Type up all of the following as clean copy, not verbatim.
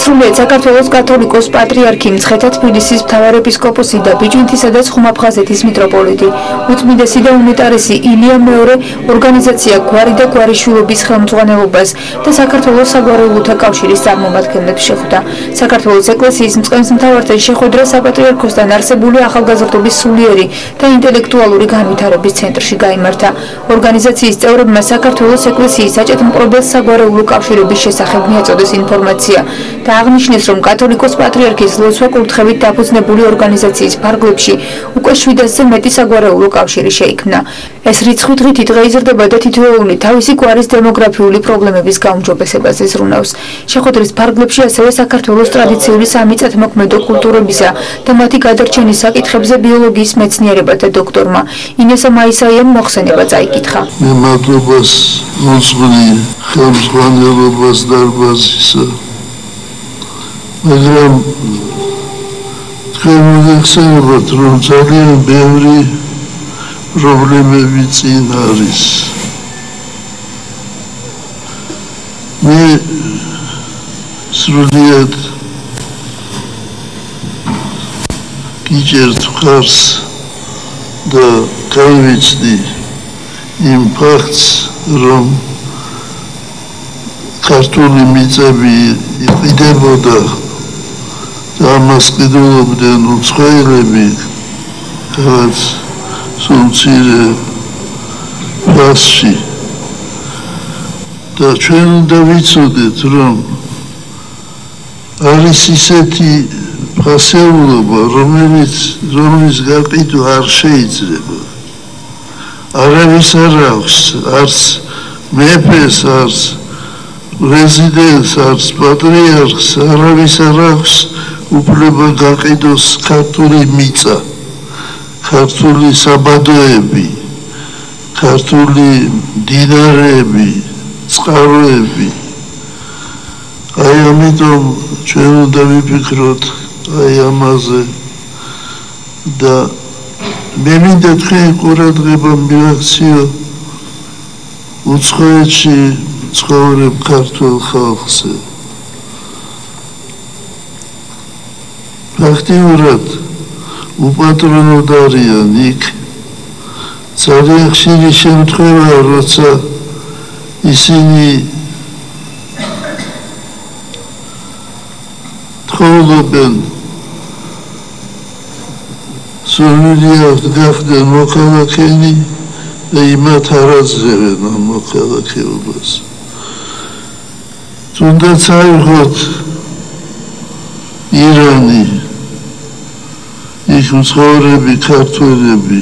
სრულიად საქართველოს კათოლიკოს პატრიარქი, მცხეთა თბილისის მთავარეპისკოპოსი და ბიჭვინთისა და ცხუმაფხაზეთის მიტროპოლიტი, უწმინდესი და უნეტარესი ილია მეორე ორგანიზაცია გვარი და გვარიშვილობის ხელმძღვანელობას და საქართველოს საგვარეულოთა კავშირის წარმომადგენლებს შეხვდა. საქართველოს ეკლესიის მწყემსმთავართან შეხვედრა საპატრიარქოსთან არსებული ახალგაზრდობის სულიერი და ინტელექტუალური განვითარების ცენტრში გაიმართა. ორგანიზაციის წევრებმა საქართველოს ეკლესიის საჭეთმყრობელ საგვარეულო კავშირების შესახებ მიაწოდეს ინფორმაცია და აღნიშნეს, რომ კათოლიკოს პატრიარქის ლოცვა კურთხევით დაფუძნებული ორგანიზაციის ფარგლებში უკვე 700-ზე მეტი საგვარეულო კავშირი შეიქმნა. ეს რიცხვი დღითიდღე იზრდება და თითოეული თავისი გვარის დემოგრაფიული პრობლემების გაუმჯობესებას ეზრუნავს. შეხვედრის ფარგლებში ასევე საქართველოს ტრადიციული სამიწათმოქმედო კულტურებისა და მათი გადარჩენის საკითხებზე ბიოლოგიის მეცნიერებათა დოქტორმა ინესა მაისაიამ მოხსენება წაიკითხა. მე მადლობას მოძღვნი ხელმძღვანელობას დარბაზისა, მაგრამ თქვენ მოგეხსენებათ, რომ ძალიან ბევრი პრობლემები წინ არის. მე სრულიად გიჭერთ მხარს და გავიცდი იმ ფაქტს, რომ ქართული მიწები იყიდებოდა და ამას ყიდულობდნენ უცხოელები, რაღაც სულ მცირე ფასში. და ჩვენ უნდა ვიცოდეთ, რომ არის ისეთი ფასეულობა, რომლის გაყიდვა არ შეიძლება. არავის არ აქვს, არც მეფეს, არც პრეზიდენტს, არც პატრიარქს, არავის არ აქვს უფლება გაყიდოს ქართული მიწა, ქართული საბადოები, ქართული მდინარეები, წყაროები. აი ამიტომ ჩვენ უნდა ვიფიქროთ აი ამაზე და მე მინდა თქვენი ყურადღება მივაქციო უცხოეთში ცხოვრებ ქართულ ხალხზე. ფაქტიურად უპატრონოდ არიან იქ. ძალიან ხშირი შემთხვევაა, როცა ისინი თხოვობენ სურვილიათ გახდნენ მოქალაქენი და იმათ არ აძლევენ ამ მოქალაქეობას. თუნდაც აიღოთ ირანი, იქ მცხოვრები ქართველები,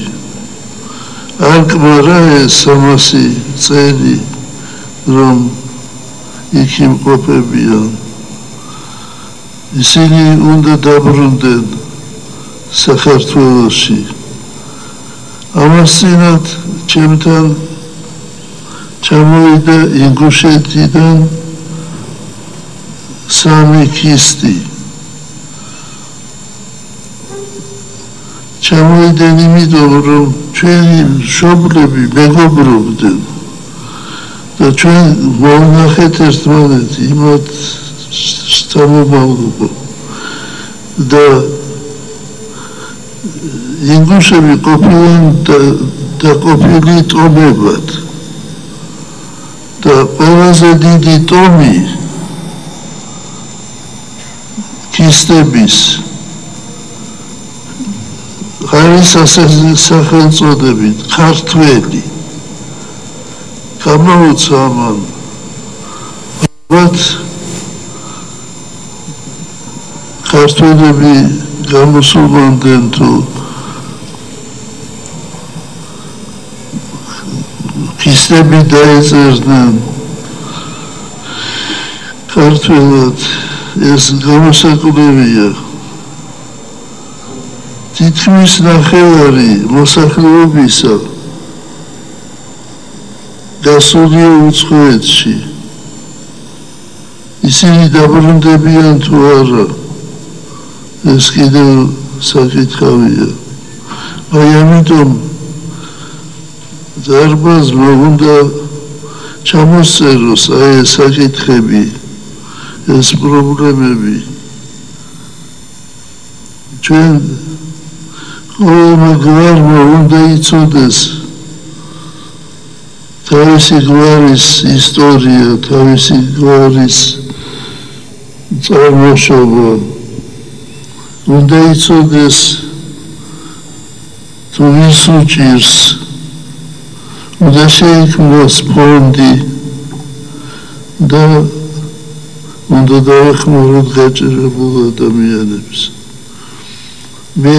არ გმარა ეს 300 წელი, რომ იქ იმყოფებიან. ისინი უნდა დაბრუნდნენ საქართველოში. ამას წინათ ჩემთან ჩამოვიდა ინგუშეთიდან 3 ქისტი. ჩამოვიდნენ იმიტომ, რომ ჩვენი მშობლები მეგობრობდნენ და ჩვენ მოვნახეთ ერთმანეთი იმათ შთამომავლობა და ინგუშები ყოფილან დაყოფილი ტომებად და ყველაზე დიდი ტომი ქისტების არის სახელწოდებით ქართველი. გამოუცა ამან ქართველები გამოსულმანდნენ თუ ქისტები დაეწერდნენ ქართველად, ეს გამოსაკვლევია. თითქმის ნახევარი მოსახლეობისა გასულია უცხოეთში. ისინი დაბრუნდებიან თუ არა, ეს კიდევ საკითხავია. აი ამიტომ დარბაზმა უნდა ჩამოსწეროს აი ეს საკითხები ეს პრობლემები ჩვენ ყოველმა გვარმა უნდა იცოდეს თავისი გვარის ისტორია, თავისი გვარის წარმოშობა, უნდა იცოდეს თუ ვის უჭირს, უნდა შეიქმნას ფონდი და უნდა დაეხმაროთ გაჭირებულ ადამიანებს. მე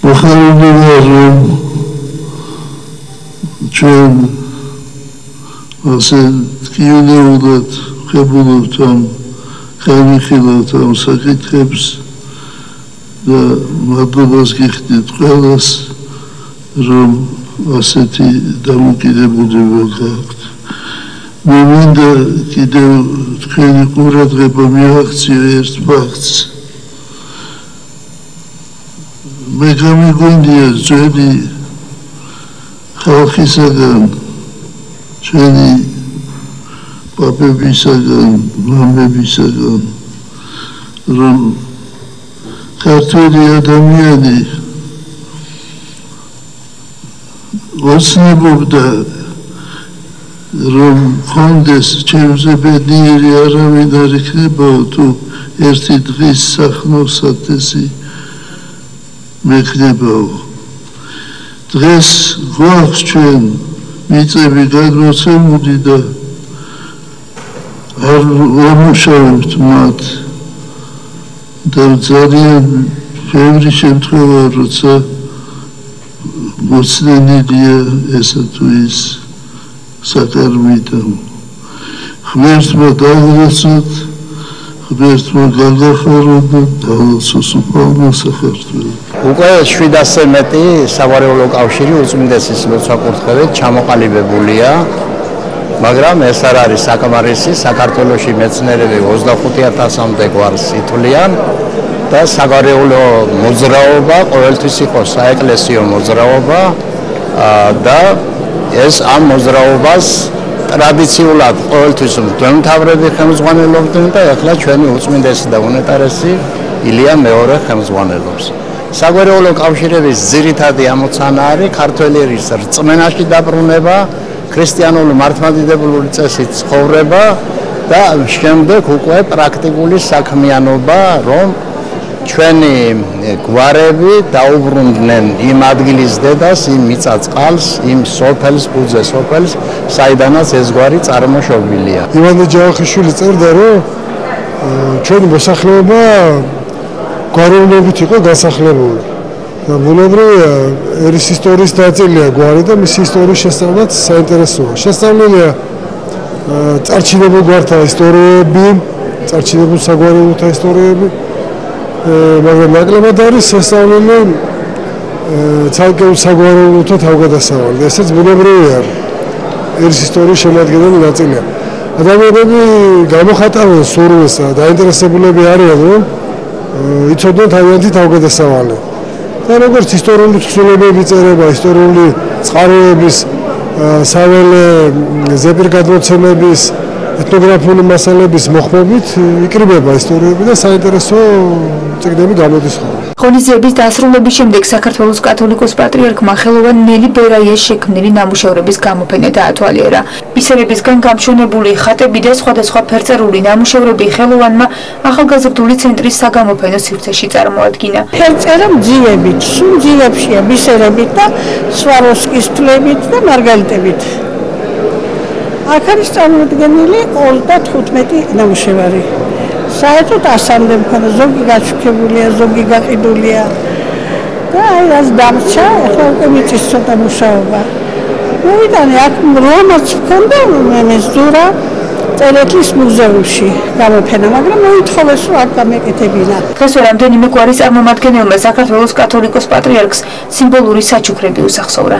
მოხარული ვარ, რომ ჩვენ ასე თქიუნეულად ვხებულობთ ამ განვიხილავთ ამ საკითხებს და მადლობას გიხდით ყველას, რომ ასეთი დამოკიდებულება გაქვთ. მე მინდა კიდევ თქვენი ყურადღება მიაქციო ერთ ფაქტს. მე გამიგვინდია ძველი ხალხისაგან, ჩვენი პაპებისაგან, მამებისაგან, რომ ქართველი ადამიანი ოცნებობდა, რომ ხონდეს ჩემზე ბედნიერი არავინ არ იქნებაო, თუ ერთი დღის სახნოსათესი მექნებაო. დღეს გვაქვს ჩვენ მიწები გადმოცემული და არ ვამუშავებთ მათ და ძალიან ბევრი შემთხვევა, როცა მოცნენილია ესა თუ ის საკარმიდან. ღმერთმა დაგლოცოთ, ღმერთმა გაგახაროთ და დალოცოს უფალმა საქართველო. უკვე 700-ზე მეტი საგვარეულო კავშირი უწმინდესის ლოცვა-კურთხევით ჩამოყალიბებულია, მაგრამ ეს არ არის საკმარისი. საქართველოში მეცნიერები 25,000-მდე გვარს ითვლიან და საგვარეულო მოძრაობა ყოველთვის იყო საეკლესიო მოძრაობა და ეს ამ მოძრაობას ტრადიციულად ყოველთვის მღვდელმთავრები ხელმძღვანელობდნენ და ახლა ჩვენი უწმინდესი და უნეტარესი ილია მეორე ხელმძღვანელობს. საგვარეულო კავშირების ძირითადი ამოცანა არის ქართველი ერის რწმენაში დაბრუნება, ქრისტიანული მართლმადიდებლური წესით ცხოვრება და შემდეგ უკვე პრაქტიკული საქმიანობა, რომ ჩვენი გვარები დაუბრუნდნენ იმ ადგილის დედას, იმ მიწა-წყალს, იმ სოფელს, ფუძე სოფელს, საიდანაც ეს გვარი წარმოშობილია. ივანე ჯავახიშვილი წერდა, რომ ჩვენი მოსახლეობა გვაროვნებით იყო დასახლებული. და ბუნებრივია, ერის ისტორიის ნაწილია გვარი და მისი ისტორიის შესწავლაც საინტერესოა. შესწავლილია წარჩინებულ გვართა ისტორიები, წარჩინებულ საგვარეულოთა ისტორიები, მაგრამ ნაკლებად არის შესწავლილი ცალკეულ საგვარეულოთა თავგადასავალი. ესეც ბუნებრივია, ერის ისტორიის შემადგენელი ნაწილია. ადამიანები გამოხატავენ სურვილს და დაინტერესებულები არიან, რომ იცოდნენ თავიანთი თავგადასავალი. და როგორც ისტორიული თხზულებები წერება, ისტორიული წყაროების, საველე ზეპირგადმოცემების, ეთნოგრაფიული მასალების მოხმობით იკრიბება ისტორიები და საინტერესო წიგნები გამოდის ხოლმე. ღონისძიების დასრულების შემდეგ საქართველოს კათოლიკოს პატრიარქმა ხელოვან ნელი ბერაიას შექმნილი ნამუშევრების გამოფენა დაათვალიერა. პისერებისგან გამშვენებული ხატები და სხვადასხვა ფერწერული ნამუშევრები ხელოვანმა ახალგაზრდული ცენტრის საგამოფენო სივრცეში წარმოადგინა. ფერწერა მძივებით, სულ მძივებშია ბისერებით და სვაროვსკის თვლებით და მარგალიტებით. აქ არის წარმოდგენილი 35 ნამუშევარი. საერთოდ 100-მდე მქონდა, ზოგი გაჩუქებულია, ზოგი გაყიდულია. და აი რაც დამრჩა, ახლა უკვე მიწის ცოტა მუშაობა. მოვიტანე აქ რომაც მქონდა მეზურა წერეთლის მუზეუმში გამოფენა, მაგრამ მოითხოვეს რომ არ გამეკეთებინა. დღესვე რამდენიმე გვარის წარმომადგენელმა საქართველოს კათოლიკოს პატრიარქს სიმბოლური საჩუქრები უსახსოვრა.